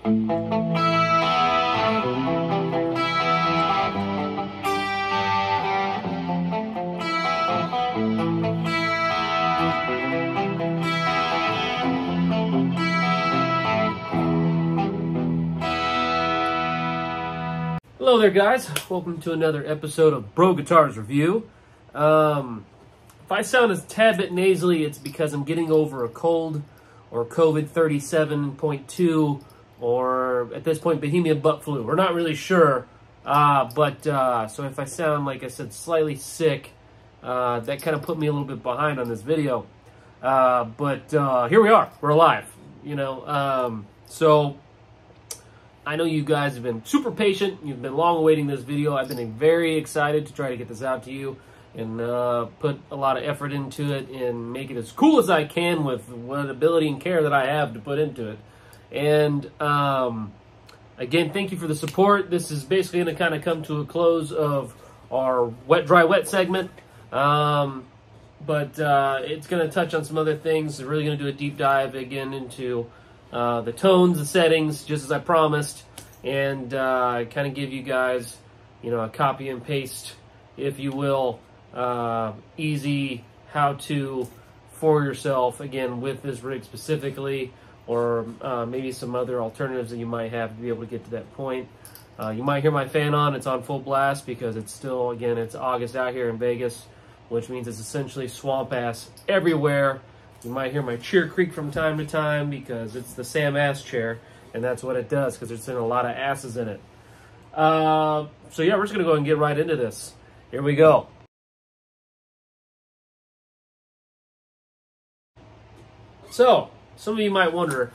Hello there, guys. Welcome to another episode of Brough Guitars Review. If I sound a tad bit nasally, it's because I'm getting over a cold or COVID 37.2 or at this point Bohemian butt flu. We're not really sure, so if I sound, like I said, slightly sick, that kind of put me a little bit behind on this video. But here we are. We're alive, you know. So I know you guys have been super patient. You've been long awaiting this video. I've been very excited to try to get this out to you and put a lot of effort into it and make it as cool as I can with what ability and care that I have to put into it. And again, thank you for the support. This is basically going to kind of come to a close of our wet, dry, wet segment. But it's going to touch on some other things. We're really going to do a deep dive again into the tones, the settings, just as I promised, and kind of give you guys, you know, a copy and paste, if you will, easy how-to for yourself, again, with this rig specifically, or maybe some other alternatives that you might have to be able to get to that point. You might hear my fan on. It's on full blast because it's still, again, it's August out here in Vegas, which means it's essentially swamp ass everywhere. You might hear my chair creak from time to time because it's the Sam Ass chair, and that's what it does because there's been a lot of asses in it. So yeah, we're just going to go and get right into this. Here we go. So, some of you might wonder,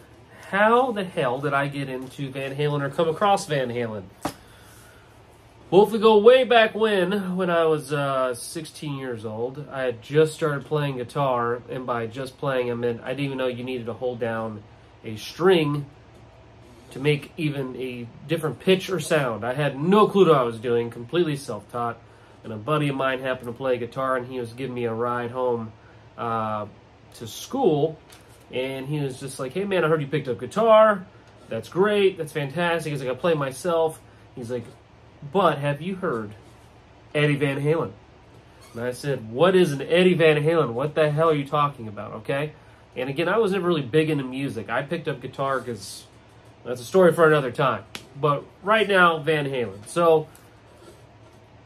how the hell did I get into Van Halen or come across Van Halen? Well, if we go way back when I was 16 years old, I had just started playing guitar, and by just playing, I meant I didn't even know you needed to hold down a string to make even a different pitch or sound. I had no clue what I was doing, completely self-taught, and a buddy of mine happened to play guitar, and he was giving me a ride home to school, and he was just like, "Hey man, I heard you picked up guitar. That's great, that's fantastic." He's like, "I play myself." He's like, "But have you heard Eddie Van Halen?" And I said, "What is an Eddie Van Halen? What the hell are you talking about?" Okay? And again, I was never really big into music. I picked up guitar because that's a story for another time. But right now, Van Halen. So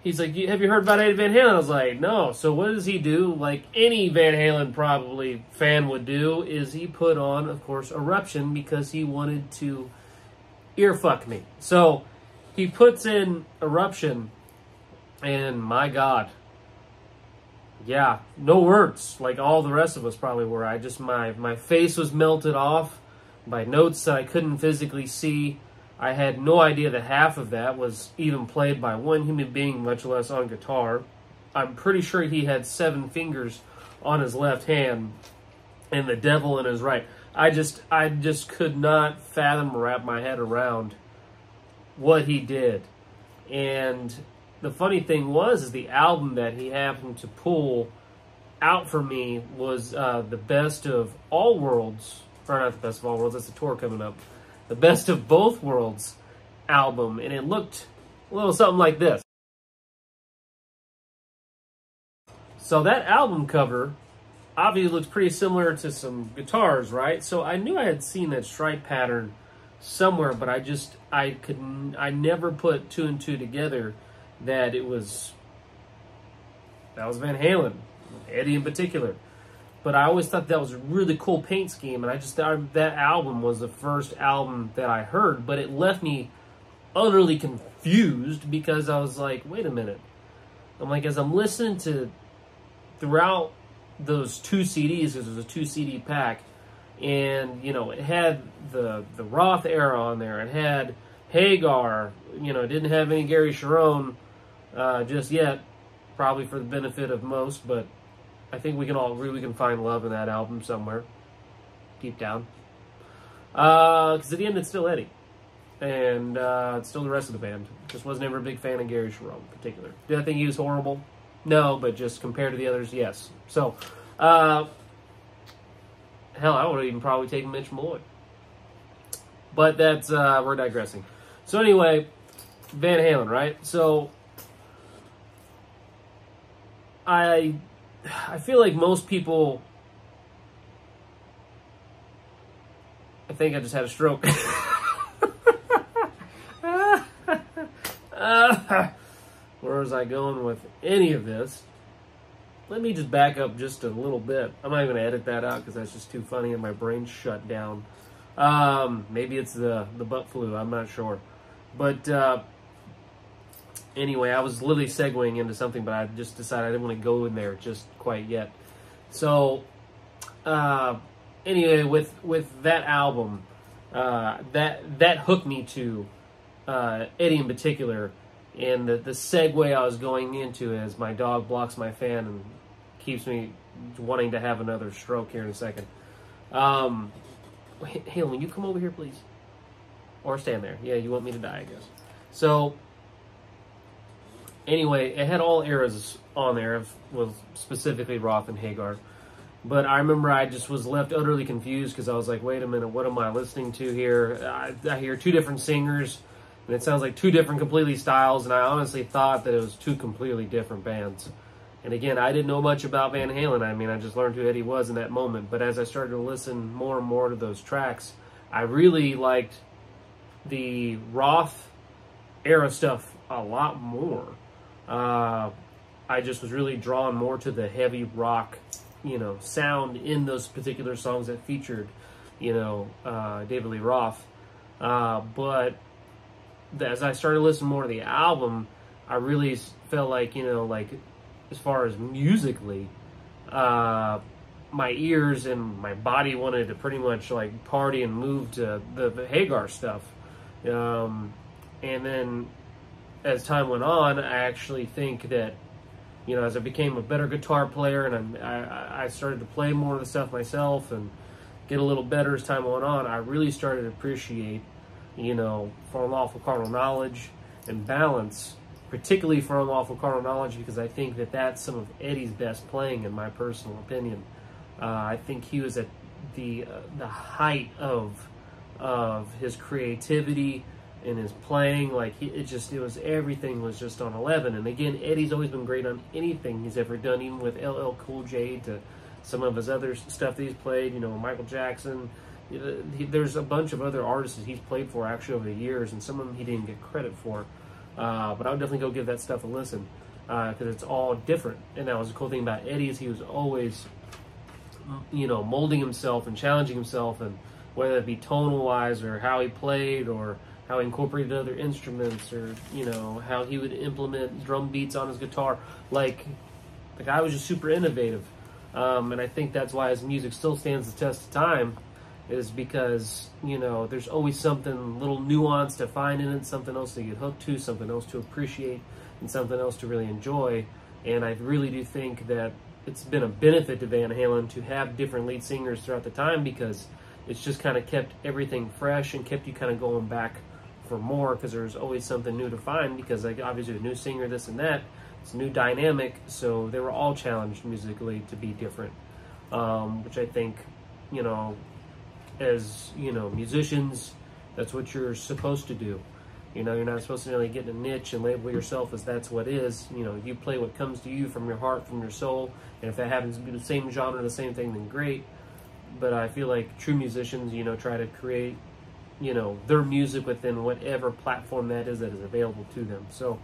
he's like, "Have you heard about Eddie Van Halen?" I was like, "No." So what does he do? Like any Van Halen probably fan would do, is he put on, of course, Eruption because he wanted to earfuck me. So he puts in Eruption, and my God, yeah, no words, like all the rest of us probably were. I just, my face was melted off by notes that I couldn't physically see. I had no idea that half of that was even played by one human being, much less on guitar. I'm pretty sure he had 7 fingers on his left hand and the devil in his right. I just could not fathom or wrap my head around what he did. And the funny thing is the album that he happened to pull out for me was the Best of All Worlds, or not the Best of All Worlds, that's the tour coming up, the Best of Both Worlds album, and it looked a little something like this. So that album cover obviously looks pretty similar to some guitars, right? So I knew I had seen that stripe pattern somewhere, but I never put 2 and 2 together that was Van Halen, Eddie in particular. But I always thought that was a really cool paint scheme, and I just thought that album was the first album that I heard, but it left me utterly confused because I was like, wait a minute. I'm like, as I'm listening to throughout those 2 CDs, because it was a 2 CD pack, and, you know, it had the Roth era on there. It had Hagar. You know, it didn't have any Gary Sharon just yet, probably for the benefit of most, but I think we can all agree we can find love in that album somewhere, deep down. Because at the end, it's still Eddie. And it's still the rest of the band. Just wasn't ever a big fan of Gary Sharon in particular. Did I think he was horrible? No, but just compared to the others, yes. So, hell, I would have even probably taken Mitch Malloy. But that's, we're digressing. So anyway, Van Halen, right? So I feel like most people, I think I just had a stroke. Where was I going with any of this? Let me just back up just a little bit. I'm not even going to edit that out because that's just too funny and my brain's shut down. Maybe it's the butt flu. I'm not sure. But anyway, I was literally segueing into something, but I just decided I didn't want to go in there just quite yet. So anyway, with that album, that hooked me to Eddie in particular. And the segue I was going into is my dog blocks my fan and keeps me wanting to have another stroke here in a second. Halen, will you come over here, please? Or stand there. Yeah, you want me to die, I guess. So, anyway, it had all eras on there, with specifically Roth and Hagar. But I remember I just was left utterly confused because I was like, wait a minute, what am I listening to here? I hear two different singers. And it sounds like two different completely styles, and I honestly thought that it was two completely different bands. And again, I didn't know much about Van Halen. I mean, I just learned who Eddie was in that moment. But as I started to listen more and more to those tracks, I really liked the Roth era stuff a lot more. I just was really drawn more to the heavy rock, sound in those particular songs that featured, David Lee Roth. But as I started listening more to the album, I really felt like, as far as musically, my ears and my body wanted to pretty much like party and move to the Hagar stuff. And then as time went on, I actually think that, as I became a better guitar player and I started to play more of the stuff myself and get a little better as time went on, I really started to appreciate for Unlawful Carnal Knowledge and Balance, particularly for Unlawful Carnal Knowledge, because I think that that's some of Eddie's best playing, in my personal opinion. I think he was at the height of his creativity and his playing. Like everything was just on 11. And again, Eddie's always been great on anything he's ever done, even with LL Cool J to some of his other stuff that he's played. Michael Jackson. There's a bunch of other artists that he's played for actually over the years, and some of them he didn't get credit for. But I would definitely go give that stuff a listen because it's all different. And that was the cool thing about Eddie is he was always, molding himself and challenging himself, and whether it be tonal wise or how he played or how he incorporated other instruments or how he would implement drum beats on his guitar. Like the guy was just super innovative, and I think that's why his music still stands the test of time. Is because, there's always something little nuance to find in it, something else to get hooked to, something else to appreciate, and something else to really enjoy. And I really do think that it's been a benefit to Van Halen to have different lead singers throughout the time, because it's just kind of kept everything fresh and kept you kind of going back for more, because there's always something new to find, because like obviously a new singer, this and that, it's a new dynamic, so they were all challenged musically to be different, which I think, as musicians, that's what you're supposed to do. You're not supposed to really get in a niche and label yourself as that's what is. You play what comes to you from your heart, from your soul, and if that happens to be the same genre, the same thing, then great. But I feel like true musicians, try to create, their music within whatever platform that is available to them. So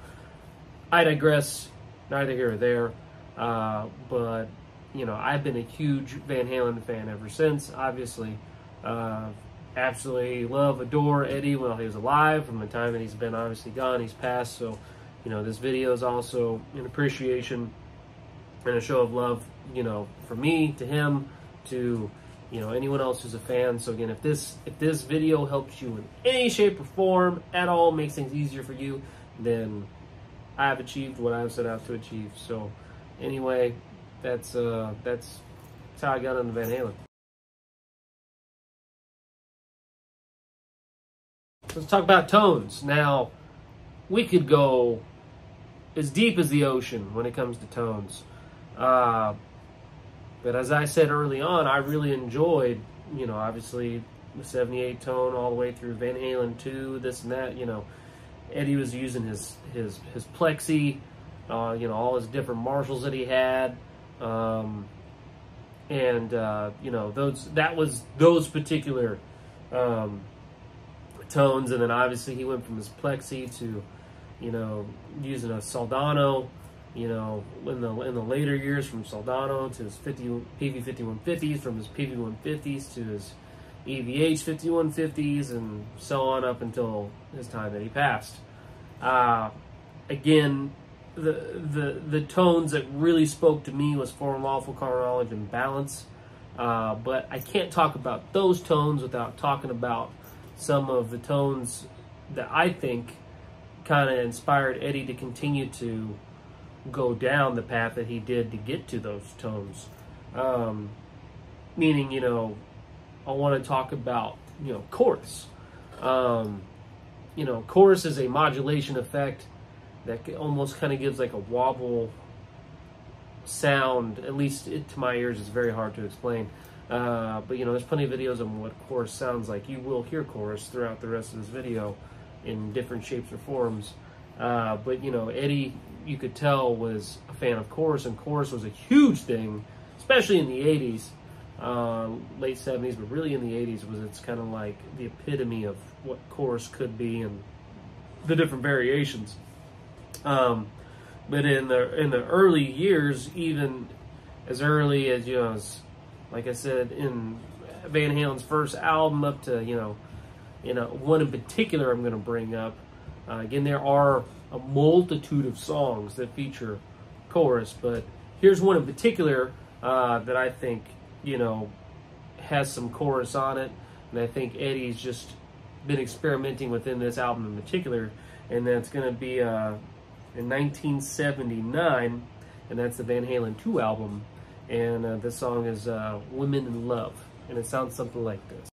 I digress, neither here or there. But I've been a huge Van Halen fan ever since, obviously. Absolutely love, adore Eddie while he was alive. From the time that he's been obviously gone, he's passed. So, this video is also an appreciation and a show of love, for me, to him, to, anyone else who's a fan. So again, if this video helps you in any shape or form at all, makes things easier for you, then I've achieved what I've set out to achieve. So anyway, that's how I got into Van Halen. Let's talk about tones. Now, we could go as deep as the ocean when it comes to tones. But as I said early on, I really enjoyed, obviously the 78 tone all the way through Van Halen 2, this and that. You know, Eddie was using his plexi, you know, all his different Marshalls that he had, you know, those particular tones, and then obviously he went from his plexi to, you know, using a Soldano, you know, in the later years, from Soldano to his PV5150s, from his PV150s to his EVH 5150s, and so on up until his time that he passed. Again, the tones that really spoke to me was For Unlawful, Carnal, and Balance. But I can't talk about those tones without talking about some of the tones that I think kind of inspired Eddie to continue to go down the path that he did to get to those tones. Meaning, you know, I want to talk about, you know, chorus. You know, chorus is a modulation effect that almost kind of gives like a wobble sound. At least to my ears, it's very hard to explain. But, you know, there's plenty of videos on what chorus sounds like. You will hear chorus throughout the rest of this video in different shapes or forms. But, you know, Eddie, you could tell, was a fan of chorus, and chorus was a huge thing, especially in the 80s, late 70s, but really in the 80s it's kind of like the epitome of what chorus could be and the different variations. But in the early years, even as early as, you know, like I said, in Van Halen's first album up to, you know, one in particular I'm going to bring up. Again, there are a multitude of songs that feature chorus, but here's one in particular that I think, you know, has some chorus on it, and I think Eddie's just been experimenting within this album in particular, and that's going to be in 1979, and that's the Van Halen 2 album, and this song is Women in Love, and it sounds something like this.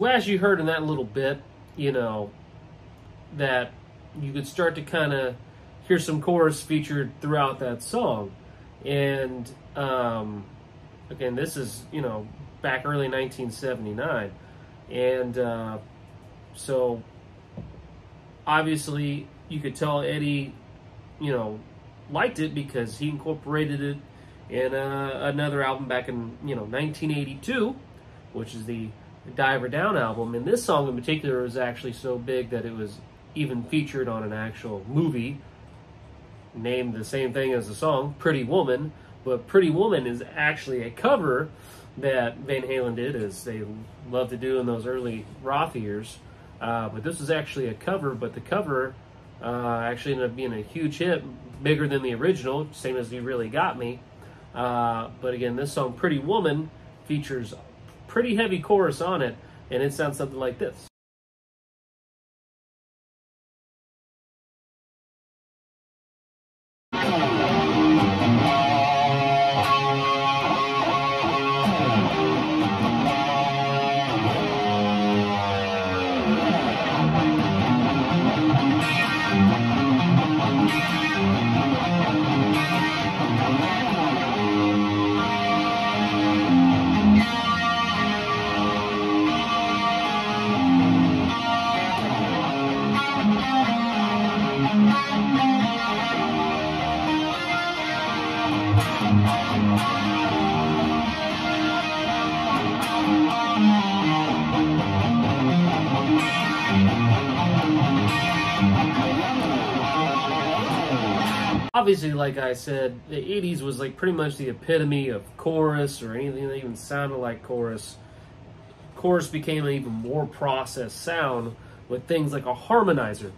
Well, as you heard in that little bit, you know, that you could start to kind of hear some chorus featured throughout that song. And again, this is, you know, back early 1979. And so obviously you could tell Eddie, you know, liked it because he incorporated it in another album back in, you know, 1982, which is the Diver Down album. And this song in particular was actually so big that it was even featured on an actual movie named the same thing as the song, Pretty Woman. But Pretty Woman is actually a cover that Van Halen did, as they loved to do in those early Roth years. But this was actually a cover, but the cover actually ended up being a huge hit, bigger than the original, same as You Really Got Me. But again, this song, Pretty Woman, features pretty heavy chorus on it, and it sounds something like this. Obviously, like I said, the 80s was like pretty much the epitome of chorus or anything that even sounded like chorus. Chorus became an even more processed sound with things like a harmonizer.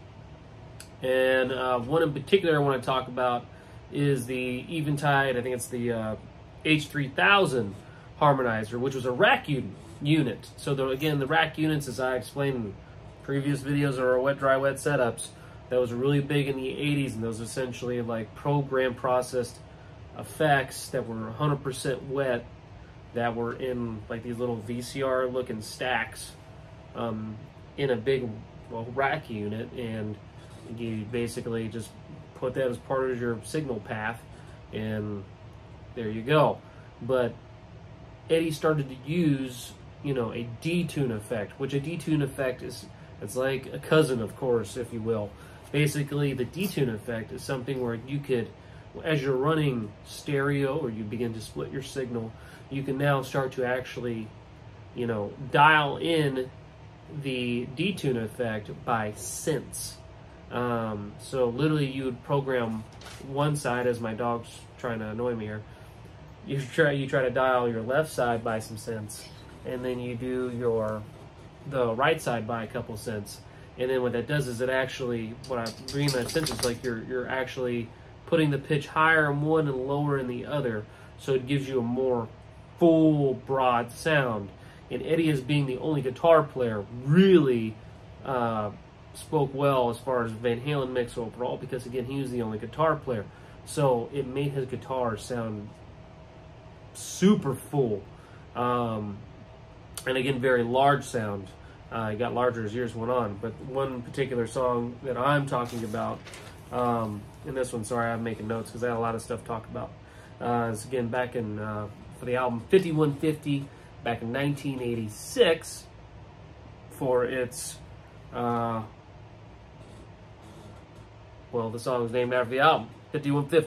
And one in particular I want to talk about is the Eventide, I think it's the H3000 harmonizer, which was a rack unit. So again, the rack units, as I explained in previous videos, are our wet, dry, wet setups. That was really big in the 80s, and those essentially like program processed effects that were 100% wet, that were in like these little VCR looking stacks in a big rack unit, and you basically just put that as part of your signal path, and there you go. But Eddie started to use, you know, a detune effect, which a detune effect is, it's like a cousin of chorus, if you will. Basically, the detune effect is something where you could, as you're running stereo or you begin to split your signal, you can now start to actually, you know, dial in the detune effect by sense. So literally you would program one side, as my dog's trying to annoy me here, you try to dial your left side by some cents, and then you do the right side by a couple cents. And then what that does is it actually, what I mean by sense is like you're actually putting the pitch higher in one and lower in the other, so it gives you a more full, broad sound. And Eddie, as being the only guitar player, really spoke well as far as Van Halen mix overall, because again, he was the only guitar player. So it made his guitar sound super full. And again, very large sound. It got larger as years went on. But one particular song that I'm talking about, and this one, sorry, I'm making notes because I had a lot of stuff to talk about, is again back in, for the album 5150, back in 1986, for its, well, the song is named after the album, 5150.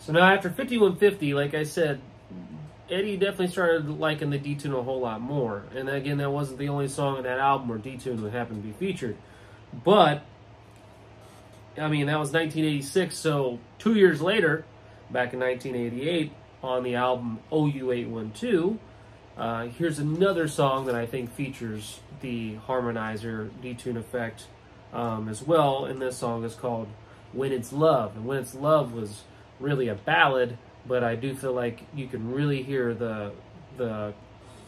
So now after 5150, like I said, Eddie definitely started liking the detune a whole lot more. And again, that wasn't the only song on that album where detune would happen to be featured. But, I mean, that was 1986, so 2 years later, back in 1988, on the album OU812, here's another song that I think features the harmonizer detune effect as well. And this song is called When It's Love. And When It's Love was really a ballad, but I do feel like you can really hear the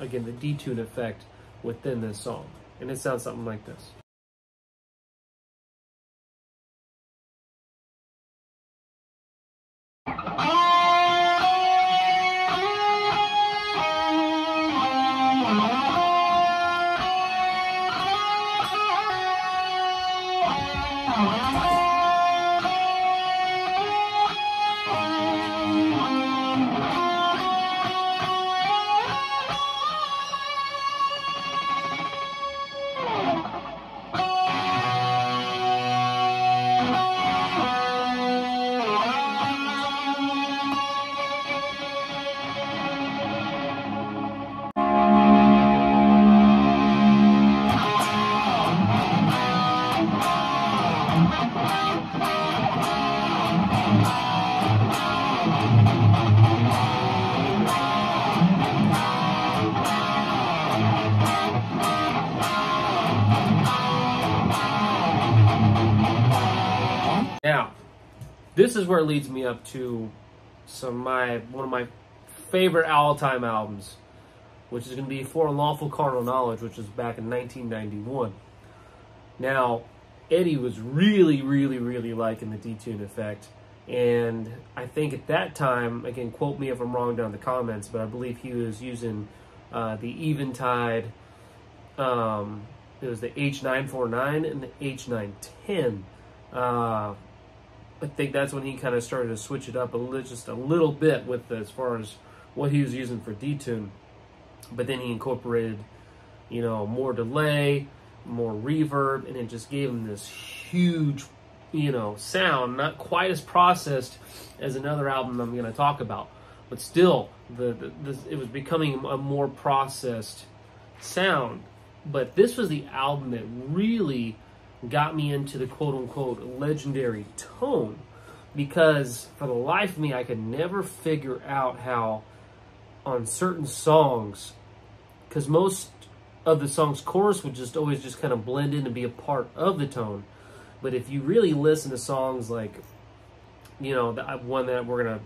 detune effect within this song. And it sounds something like this. this is where it leads me up to one of my favorite all-time albums, which is going to be For Unlawful, Carnal Knowledge, which was back in 1991. Now, Eddie was really, really, really liking the detune effect, and I think at that time, again, quote me if I'm wrong down in the comments, but I believe he was using the Eventide, it was the H949 and the H910. I think that's when he kind of started to switch it up just a little bit with as far as what he was using for detune. But then he incorporated, you know, more delay, more reverb, and it just gave him this huge, you know, sound. Not quite as processed as another album I'm going to talk about, but still, it was becoming a more processed sound. But this was the album that really got me into the quote-unquote legendary tone, because for the life of me, I could never figure out how on certain songs, because most of the song's chorus would just always just kind of blend in and be a part of the tone. But if you really listen to songs like, you know, the one that we're going to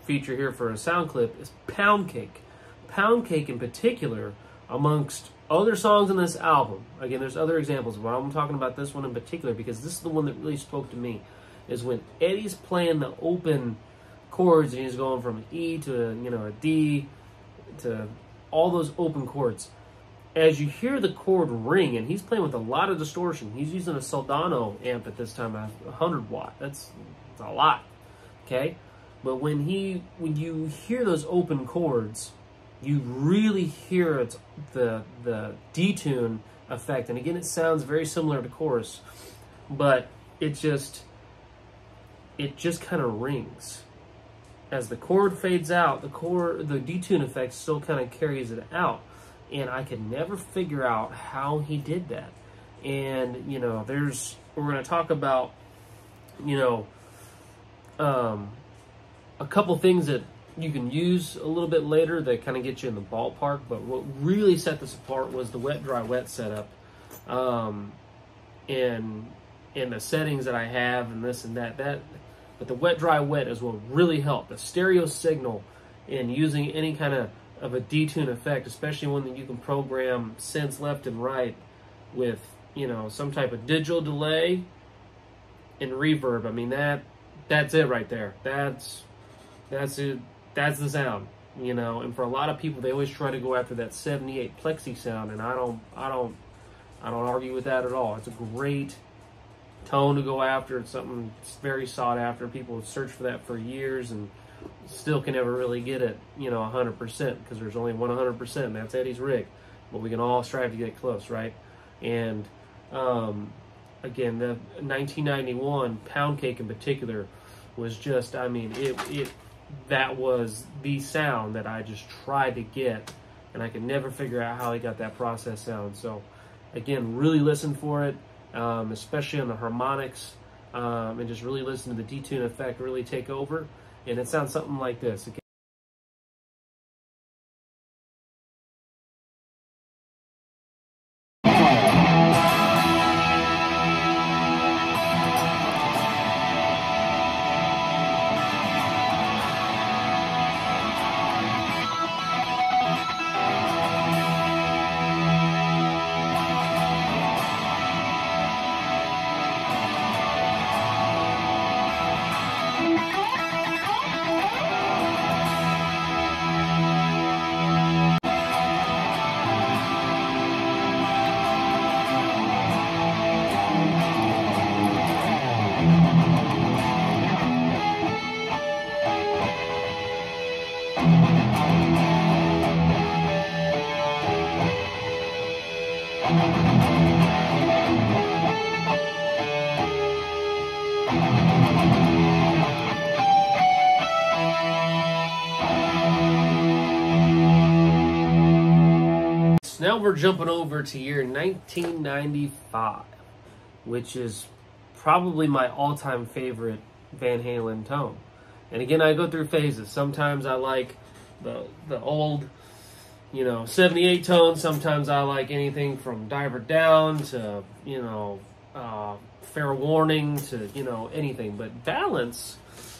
feature here for a sound clip is Pound Cake. Pound Cake in particular, amongst other songs in this album, again, there's other examples, but I'm talking about this one in particular because this is the one that really spoke to me, is when Eddie's playing the open chords and he's going from an E to a D to all those open chords. As you hear the chord ring, and he's playing with a lot of distortion. He's using a Soldano amp at this time, 100 watt. That's a lot, okay? But when you hear those open chords, you really hear the detune effect. And again, it sounds very similar to chorus, but it just kind of rings. As the chord fades out, the detune effect still kind of carries it out. And I could never figure out how he did that. And, you know, we're going to talk about, you know, a couple things that you can use a little bit later that kind of get you in the ballpark. But what really set this apart was the wet, dry, wet setup. And the settings that I have and this and that. But the wet, dry, wet is what really helped. The stereo signal in using any kind of a detune effect, especially one that you can program synths left and right with, you know, some type of digital delay and reverb. I mean, that's it right there. That's it. That's the sound, you know. And for a lot of people, they always try to go after that 78 plexi sound, and I don't argue with that at all. It's a great tone to go after. It's something that's very sought after. People have searched for that for years and still can never really get it, you know, 100%, because there's only 100%, and that's Eddie's rig. But we can all strive to get it close, right? And again, the 1991 Pound Cake in particular was just, I mean, that was the sound that I just tried to get, and I could never figure out how he got that process sound. So again, really listen for it, especially on the harmonics, and just really listen to the detune effect really take over. And it sounds something like this. Okay. Now we're jumping over to year 1995, which is probably my all-time favorite Van Halen tone. And again, I go through phases. Sometimes I like the old, you know, 78 tone. Sometimes I like anything from Diver Down to, you know, Fair Warning to, you know, anything. But Balance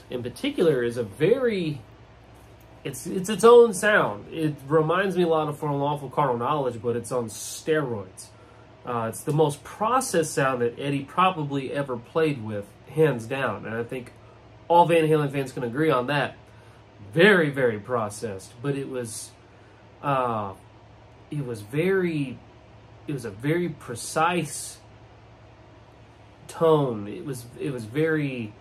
in particular is a very, it's its own sound. It reminds me a lot of For Unlawful Carnal Knowledge, but it's on steroids. It's the most processed sound that Eddie probably ever played with, hands down. And I think all Van Halen fans can agree on that. Very, very processed. But it was a very precise tone. It was very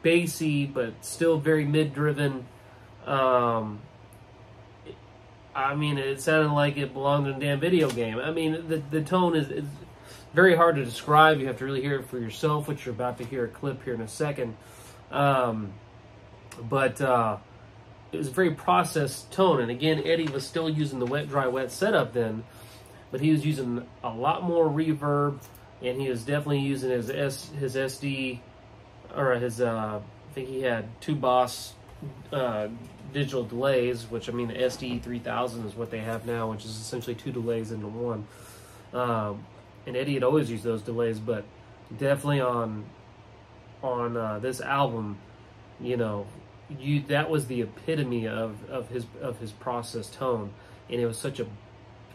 bassy, but still very mid-driven. I mean, it sounded like it belonged in a damn video game. I mean, the tone is very hard to describe. You have to really hear it for yourself, which you're about to hear a clip here in a second. But it was a very processed tone. And again, Eddie was still using the wet, dry, wet setup then, but he was using a lot more reverb, and he was definitely using his SD, or his, I think he had 2 Boss digital delays, which, I mean, the SD 3000 is what they have now, which is essentially 2 delays into one. And Eddie had always used those delays, but definitely on this album, you know, that was the epitome of his processed tone, and it was such a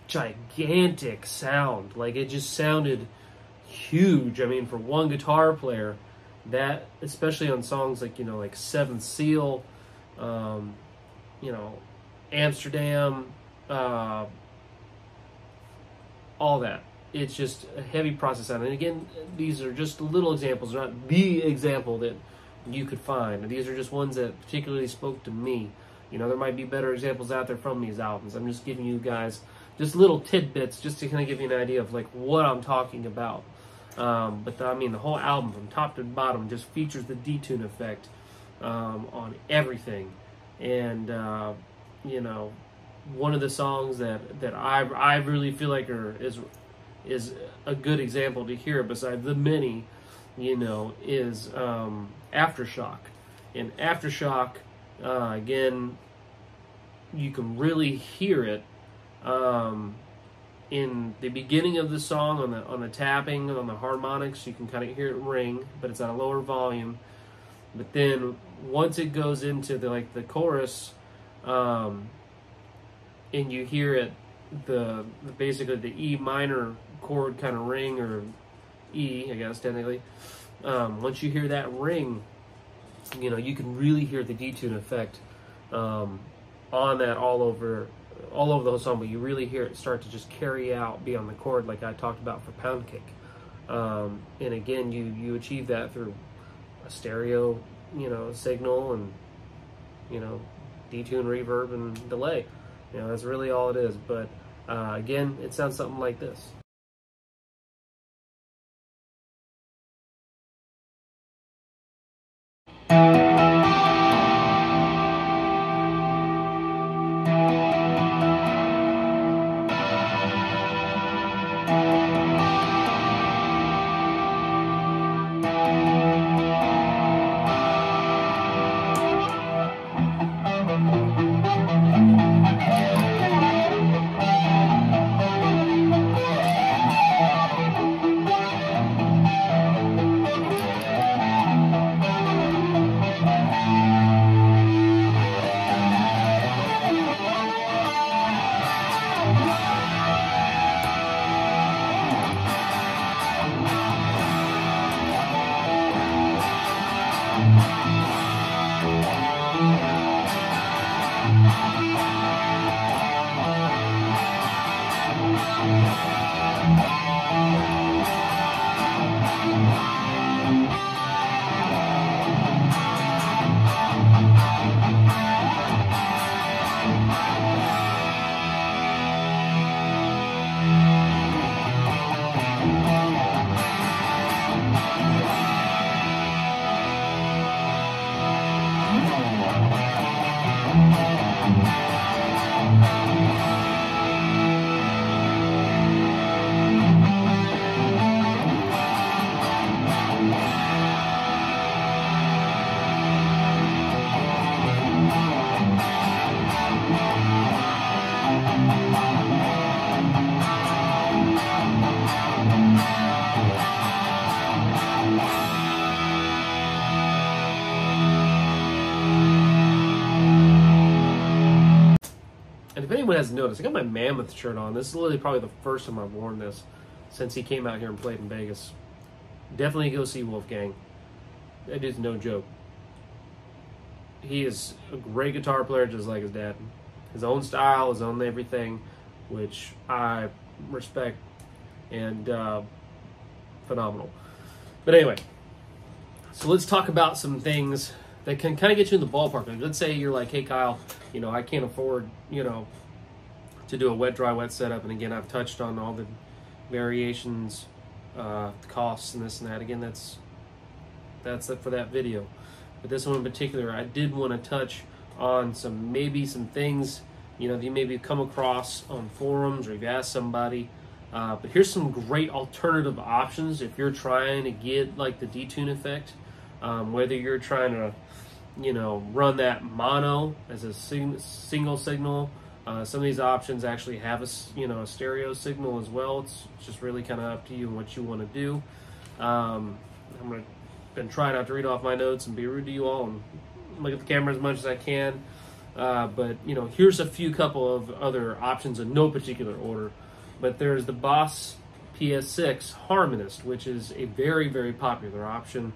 gigantic sound. Like, it just sounded huge. I mean, for one guitar player, that, especially on songs like, you know, like Seventh Seal, you know, Amsterdam, all that. It's just a heavy process sound. And again, these are just little examples, not the example that you could find. These are just ones that particularly spoke to me. You know, there might be better examples out there from these albums. I'm just giving you guys just little tidbits just to kind of give you an idea of like what I'm talking about. But I mean, the whole album from top to bottom just features the detune effect on everything. And you know, one of the songs that I really feel like is a good example to hear, besides the many, you know, is Aftershock. And Aftershock, again, you can really hear it in the beginning of the song on the tapping, on the harmonics. You can kind of hear it ring, but it's at a lower volume. But then once it goes into the chorus, and you hear it, basically the E minor chord kind of ring, or E, I guess technically. Once you hear that ring, you know, you can really hear the detune effect on that all over the whole song. But you really hear it start to just carry out beyond the chord, like I talked about for Pound Cake. And again, you achieve that through a stereo, you know, signal, and, you know, detune, reverb, and delay. You know, that's really all it is. But again, it sounds something like this. guys noticed, I got my Mammoth shirt on. This is literally probably the first time I've worn this since he came out here and played in Vegas. Definitely go see Wolfgang. That dude's no joke. He is a great guitar player, just like his dad. His own style, his own everything, which I respect, and phenomenal. But anyway, so let's talk about some things that can kind of get you in the ballpark. Like, let's say you're like, hey Kyle, I can't afford, to do a wet, dry, wet setup. And again, I've touched on all the variations, costs and this and that. Again, that's it for that video. But this one in particular, I did want to touch on some things, that you maybe come across on forums or you've asked somebody. But here's some great alternative options if you're trying to get like the detune effect. Whether you're trying to, run that mono as a single signal. Some of these options actually have a stereo signal as well. It's just really kind of up to you and what you want to do. Been trying not to read off my notes and be rude to you all and look at the camera as much as I can. But here's a couple of other options in no particular order. But there's the Boss PS6 Harmonist, which is a very, very popular option.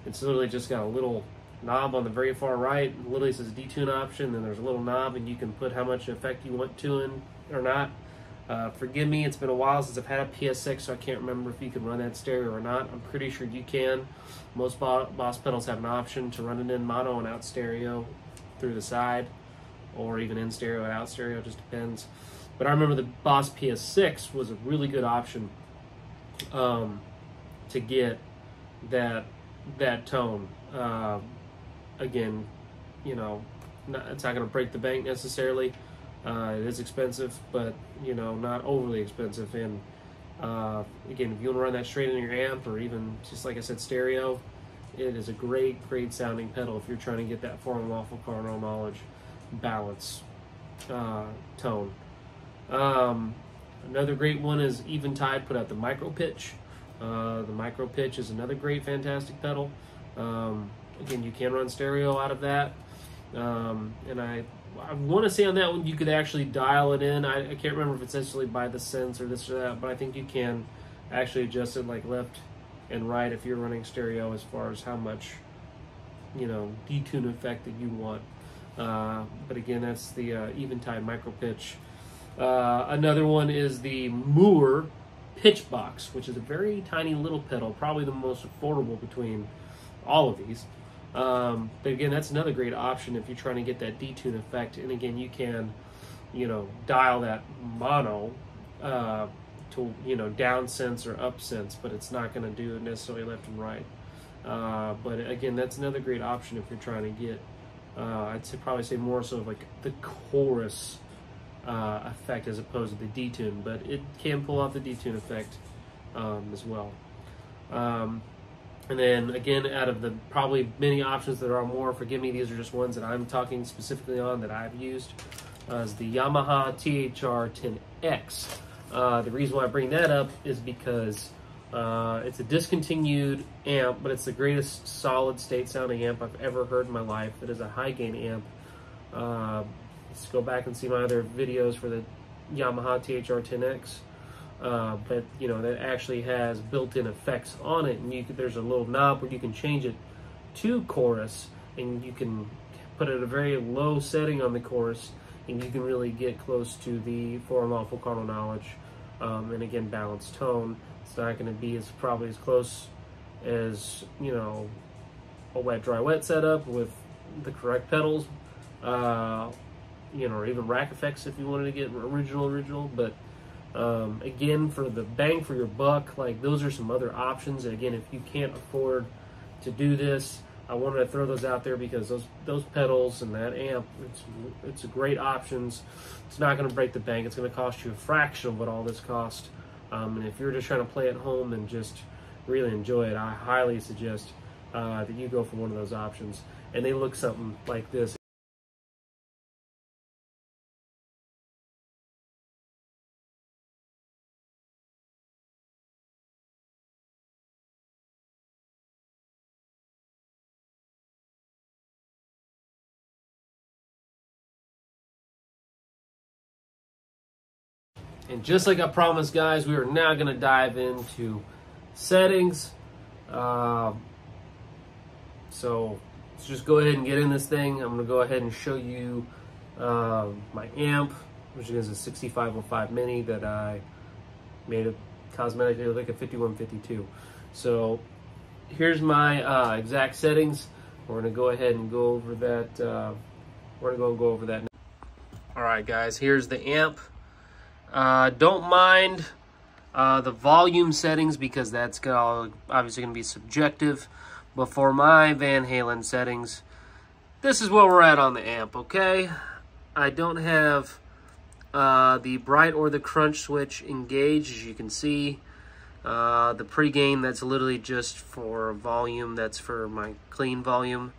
It's literally just got a little knob on the very far right. It literally says detune option, and there's a little knob, and you can put how much effect you want to in or not. Forgive me, it's been a while since I've had a PS6, so I can't remember if you can run that stereo or not. I'm pretty sure you can. Most Boss pedals have an option to run it in mono and out stereo through the side, or even in stereo and out stereo, just depends. But I remember the Boss PS6 was a really good option to get that tone. Again, it's not going to break the bank necessarily. It is expensive, but not overly expensive. And again, if you want to run that straight in your amp, or even just like I said, stereo, it is a great sounding pedal if you're trying to get that Unlawful Carnal knowledge balance tone. Another great one is Eventide put out the Micro Pitch. The Micro Pitch is another great, fantastic pedal. Again, you can run stereo out of that. And I want to say on that one, you could actually dial it in. I can't remember if it's actually by the sense or this or that, but I think you can actually adjust it like left and right if you're running stereo as far as how much, detune effect that you want. But again, that's the Eventide Micro Pitch. Another one is the Moore Pitch Box, which is a very tiny little pedal, probably the most affordable between all of these. But again, that's another great option if you're trying to get that detune effect. And again, you can, dial that mono to, down sense or up sense, but it's not going to do it necessarily left and right. But again, that's another great option if you're trying to get, I'd probably say more so like the chorus effect as opposed to the detune, but it can pull off the detune effect as well. And then again, out of the probably many options, there are more. Forgive me, these are just ones that I'm talking specifically on that I've used. Is the Yamaha THR-10X. The reason why I bring that up is because it's a discontinued amp, but it's the greatest solid state sounding amp I've ever heard in my life. It is a high gain amp. Let's go back and see my other videos for the Yamaha THR-10X. But that actually has built-in effects on it, and there's a little knob where you can change it to chorus, and you can put it at a very low setting on the chorus, and you can really get close to the Unlawful Carnal knowledge, and again, balanced tone. It's not going to be probably as close as a wet, dry, wet setup with the correct pedals, or even rack effects if you wanted to get original, but again, for the bang for your buck, like those are some other options. And again, if you can't afford to do this, I wanted to throw those out there because those pedals and that amp, it's great options. It's not going to break the bank. It's going to cost you a fraction of what all this cost. And if you're just trying to play at home and just really enjoy it, I highly suggest that you go for one of those options. And they look something like this. And just like I promised, guys, we are now going to dive into settings. So let's just go ahead and get in this thing. I'm going to go ahead and show you my amp, which is a 6505 Mini that I made cosmetically look like a 5152. So here's my exact settings. We're going to go ahead and go over that. We're going to go over that now. All right, guys, here's the amp. Don't mind the volume settings because that's obviously going to be subjective. But for my Van Halen settings, this is where we're at on the amp, okay? I don't have the bright or the crunch switch engaged, as you can see. The pre-gain, that's literally just for volume. That's for my clean volume.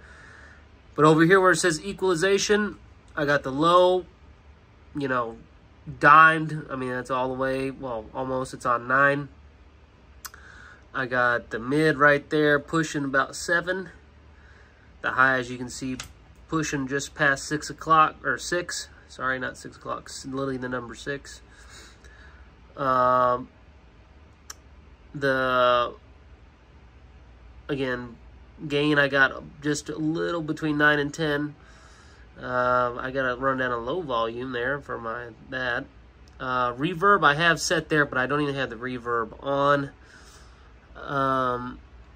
But over here where it says equalization, I got the low, you know, dimed. I mean, that's all the way, well, almost, it's on 9. I got the mid right there pushing about 7. The high, as you can see, pushing just past 6 o'clock, or 6. Sorry, not 6 o'clock, literally the number 6. Again, gain, I got just a little between 9 and 10. I got to run down a low volume there for that. Reverb I have set there, but I don't even have the reverb on.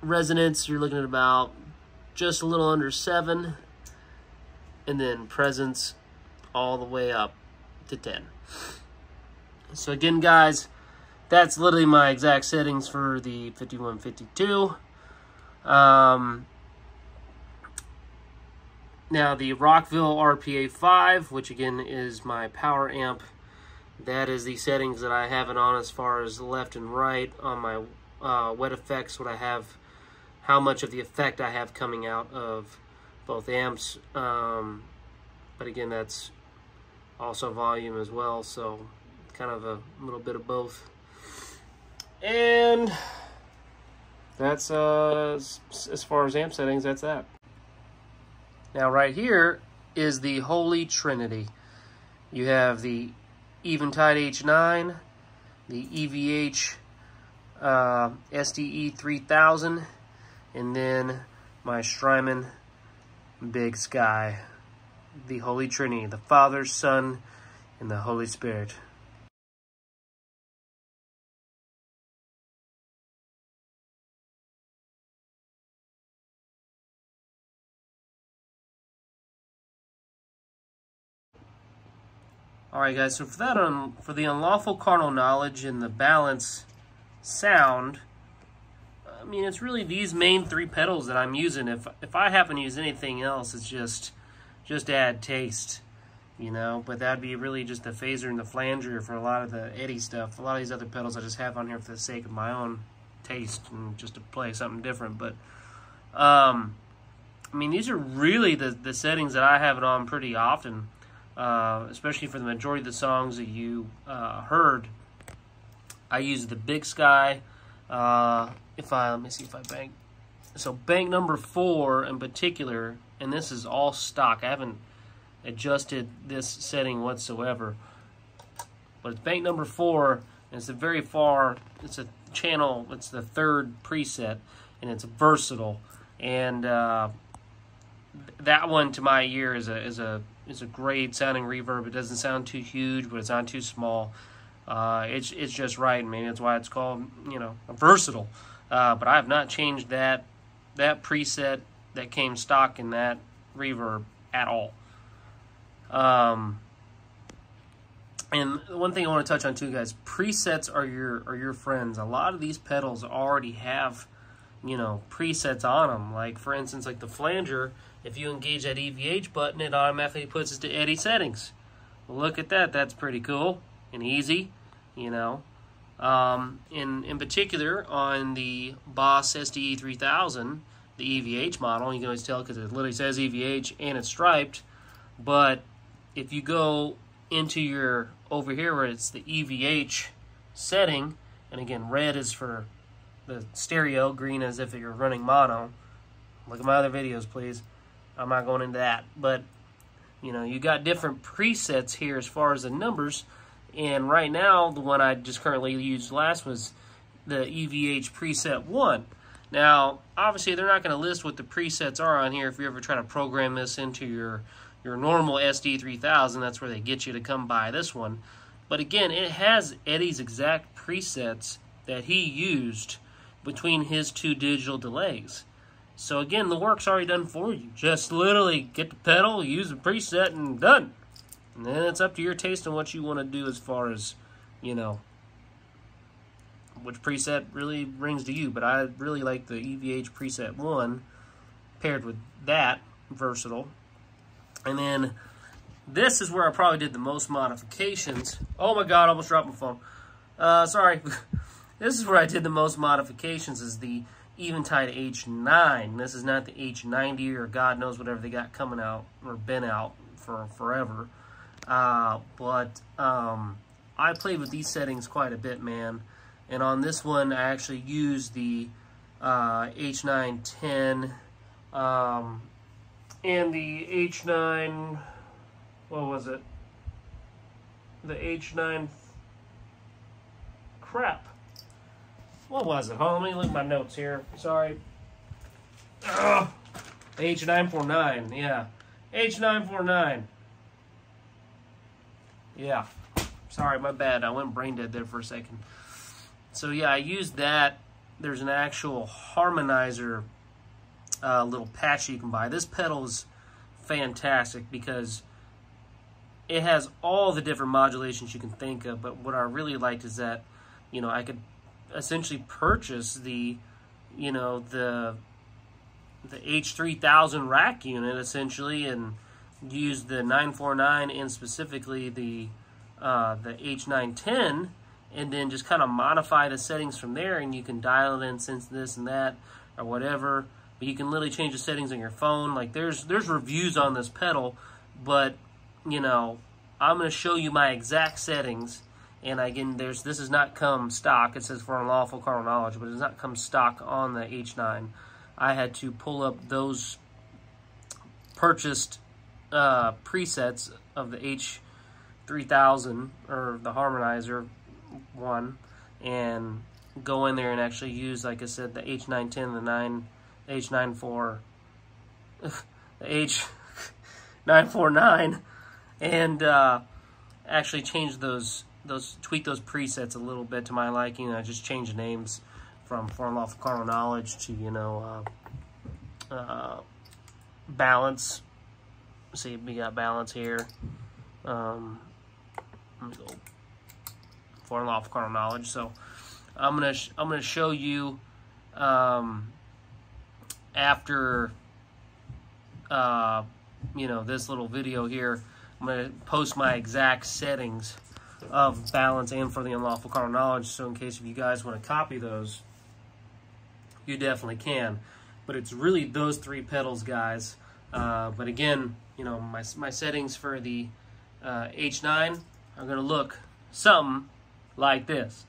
Resonance, you're looking at about just a little under 7. And then presence all the way up to 10. So again, guys, that's literally my exact settings for the 5152. Now the Rockville RPA 5, which again is my power amp, that is the settings that I have it on as far as left and right. On my wet effects, what I have, how much of the effect I have coming out of both amps. But again, that's also volume as well, so kind of a little bit of both. And that's as far as amp settings, that's that. Now right here is the Holy Trinity. You have the Eventide H9, the EVH SDE 3000, and then my Strymon Big Sky. The Holy Trinity, the Father, Son, and the Holy Spirit. Alright guys, so for that, for the Unlawful Carnal Knowledge and the Balance sound, I mean, it's really these main 3 pedals that I'm using. If I happen to use anything else, it's just add taste, you know. But that'd be really just the phaser and the flanger for a lot of the Eddie stuff. A lot of these other pedals I just have on here for the sake of my own taste and just to play something different. But I mean, these are really the settings that I have it on pretty often. Especially for the majority of the songs that you heard. I use the Big Sky. Let me see if I bank. So bank number 4 in particular, and this is all stock. I haven't adjusted this setting whatsoever. But it's bank number 4, and it's it's a channel, it's the 3rd preset, and it's versatile. And that one, to my ear, is a great sounding reverb. It doesn't sound too huge, but it's not too small. It's just right. I mean, that's why it's called, you know, versatile. But I have not changed that preset that came stock in that reverb at all. And one thing I want to touch on too, guys, presets are your friends. A lot of these pedals already have, you know, presets on them. Like, for instance, like the flanger, if you engage that EVH button, it automatically puts it to Eddie settings. Well, look at that. That's pretty cool and easy, you know. In particular, on the Boss SDE 3000, the EVH model, you can always tell because it literally says EVH and it's striped. But if you go into your, over here where it's the EVH setting, and again, red is for the stereo, green as if you're running mono. Look at my other videos, please. I'm not going into that. But, you know, you got different presets here as far as the numbers. And right now, the one I just currently used last was the EVH preset 1. Now, obviously, they're not going to list what the presets are on here if you ever try to program this into your normal SD3000. That's where they get you to come buy this one. But again, it has Eddie's exact presets that he used between his 2 digital delays. So again, the work's already done for you. Just literally get the pedal, use the preset, and done. And then it's up to your taste and what you want to do as far as, you know, which preset really rings to you. But I really like the EVH preset 1 paired with that, versatile. And then this is where I probably did the most modifications. Oh my God, I almost dropped my phone. Sorry. This is where I did the most modifications, is the Eventide H9. This is not the H90 or God knows whatever they got coming out or been out for forever. But I played with these settings quite a bit, man. And on this one, I actually used the H910 and the H9, what was it? The H9, crap. What was it? Hold on, let me look at my notes here. Sorry. Ugh. H949, yeah. H949. Yeah. Sorry, my bad. I went brain dead there for a second. So yeah, I used that. There's an actual harmonizer little patch you can buy. This pedal is fantastic because it has all the different modulations you can think of, but what I really liked is that, you know, I could essentially purchase the, you know, the H3000 rack unit essentially, and use the 949 and specifically the H910, and then just kind of modify the settings from there, and you can dial it in since this and that or whatever. But you can literally change the settings on your phone. Like there's reviews on this pedal, but you know, I'm going to show you my exact settings. And again, this does not come stock. It says for Unlawful Carnal Knowledge, but it does not come stock on the H9. I had to pull up those purchased presets of the H3000 or the harmonizer one, and go in there and actually use, like I said, the H910, the H94, the H949, and actually change tweak those presets a little bit to my liking. I just changed names from For Unlawful Carnal Knowledge to, you know, balance. See, we got balance here. Let me go For Unlawful Carnal Knowledge. So I'm gonna show you after you know, this little video here. I'm gonna post my exact settings of balance and for the Unlawful Carnal Knowledge, so in case if you guys want to copy those, you definitely can. But it's really those 3 pedals, guys. But again, you know, my settings for the H9 are going to look something like this.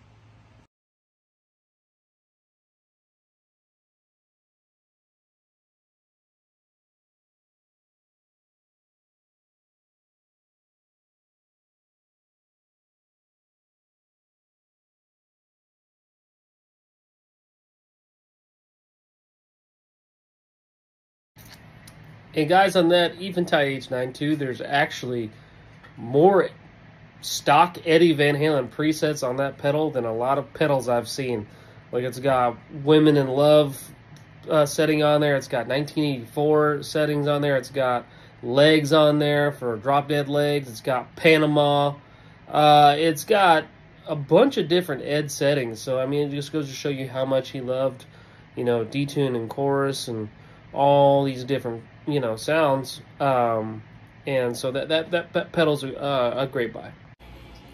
And guys, on that Eventide H9 too, there's actually more stock Eddie Van Halen presets on that pedal than a lot of pedals I've seen. Like, it's got Women in Love setting on there. It's got 1984 settings on there. It's got legs on there for drop dead legs. It's got Panama. It's got a bunch of different Ed settings. So, I mean, it just goes to show you how much he loved, you know, detune and chorus and all these different, you know, sounds. And so that pedal's a great buy.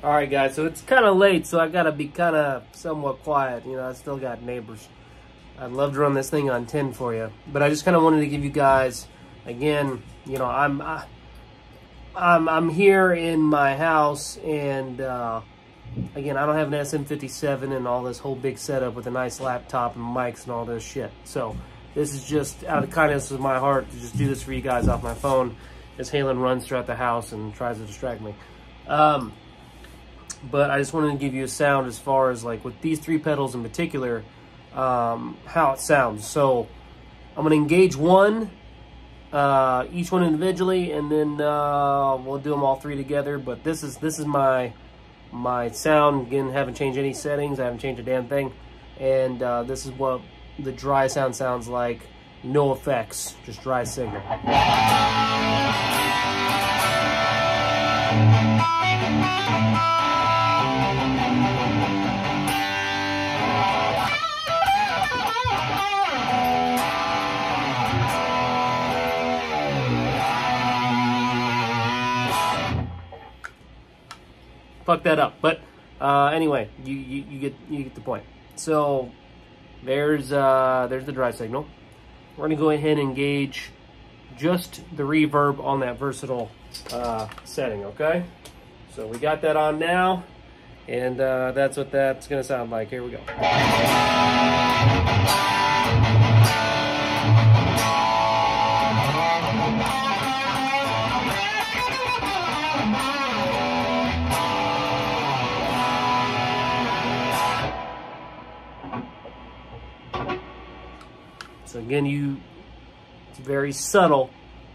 All right, guys, so it's kind of late, so I got to be kind of somewhat quiet. You know, I still got neighbors. I'd love to run this thing on 10 for you, but I just kind of wanted to give you guys, again, you know, I'm here in my house, and again, I don't have an SM57 and all this whole big setup with a nice laptop and mics and all this shit. So this is just out of the kindness of my heart to just do this for you guys off my phone as Halen runs throughout the house and tries to distract me. but I just wanted to give you a sound as far as like with these 3 pedals in particular, how it sounds. So I'm going to engage one, each one individually, and then we'll do them all 3 together. But this is my sound. Again, haven't changed any settings. I haven't changed a damn thing. And this is what the dry sound sounds like. No effects, just dry signal. Fuck that up, but anyway, you get the point. So there's the dry signal. We're gonna go ahead and engage just the reverb on that versatile setting, okay? So we got that on now, and that's what that's gonna sound like. Here we go. So again, it's very subtle.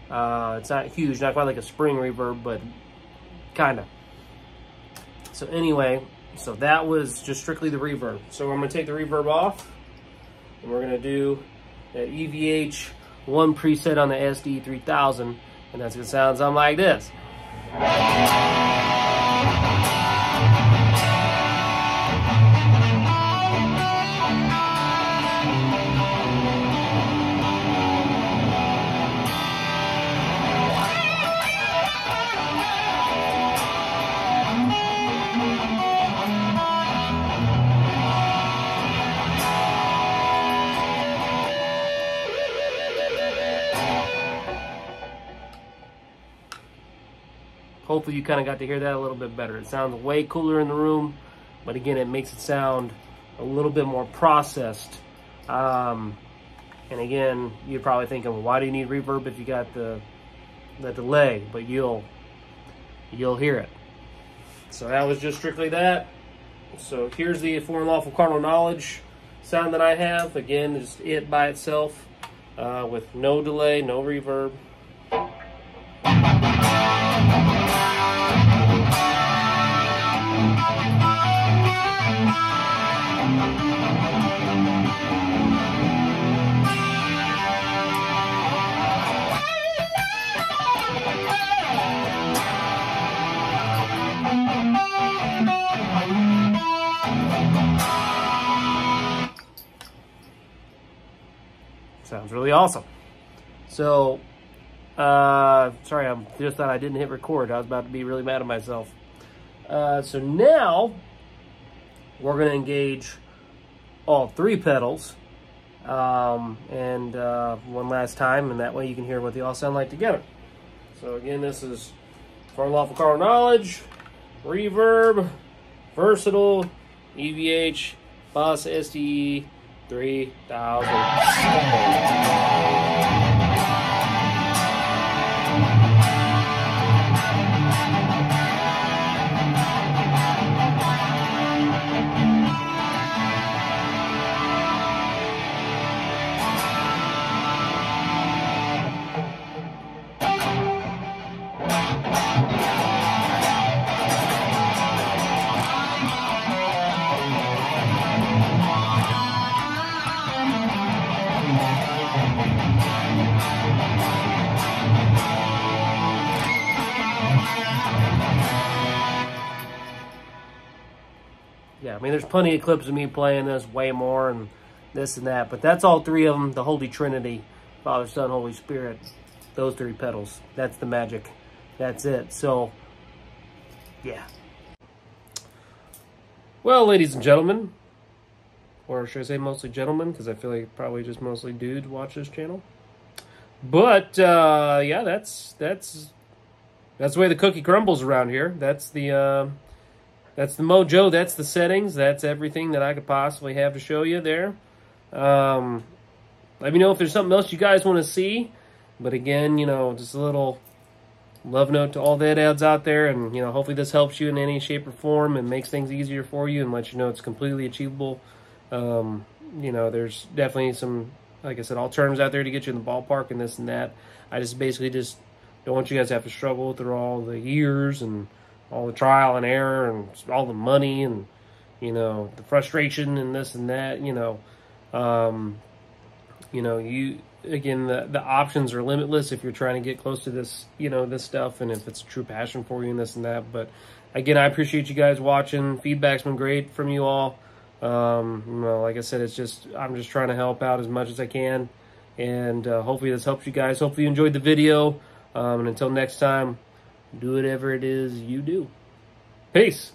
It's not huge, not quite like a spring reverb, but kind of. So anyway, so that was just strictly the reverb. So I'm gonna take the reverb off, and we're gonna do that EVH 1 preset on the SD 3000, and that's gonna sound something like this. Hopefully you kind of got to hear that a little bit better. It sounds way cooler in the room, but again, it makes it sound a little bit more processed. And again, you're probably thinking, well, why do you need reverb if you got the delay? But you'll hear it. So that was just strictly that. So here's the For Unlawful Carnal Knowledge sound that I have. Again, just it by itself with no delay, no reverb. Sounds really awesome. So, sorry, I just thought I didn't hit record. I was about to be really mad at myself. So now, we're going to engage all 3 pedals, and one last time, and that way you can hear what they all sound like together. So again, this is For Unlawful Carnal Knowledge, reverb, versatile, EVH, Boss SDE 3000. Yeah, I mean, there's plenty of clips of me playing this way more and this and that, but that's all 3 of them, the Holy Trinity, Father, Son, Holy Spirit, those 3 pedals. That's the magic. That's it. So, yeah. Well, ladies and gentlemen, or should I say mostly gentlemen, because I feel like probably just mostly dudes watch this channel. But, yeah, that's the way the cookie crumbles around here. That's the mojo, that's the settings, that's everything that I could possibly have to show you there. Let me know if there's something else you guys want to see. But again, you know, just a little love note to all the dads out there, and hopefully this helps you in any shape or form and makes things easier for you and lets you know it's completely achievable. There's definitely some, like I said, alternatives out there to get you in the ballpark and this and that. I just basically just don't want you guys to have to struggle through all the years and all the trial and error and all the money and the frustration and this and that. Again, the options are limitless if you're trying to get close to this, this stuff, and if it's a true passion for you and this and that. But again, I appreciate you guys watching. Feedback's been great from you all. Like I said, I'm just trying to help out as much as I can, and hopefully this helps you guys. Hopefully you enjoyed the video, and until next time, do whatever it is you do. Peace.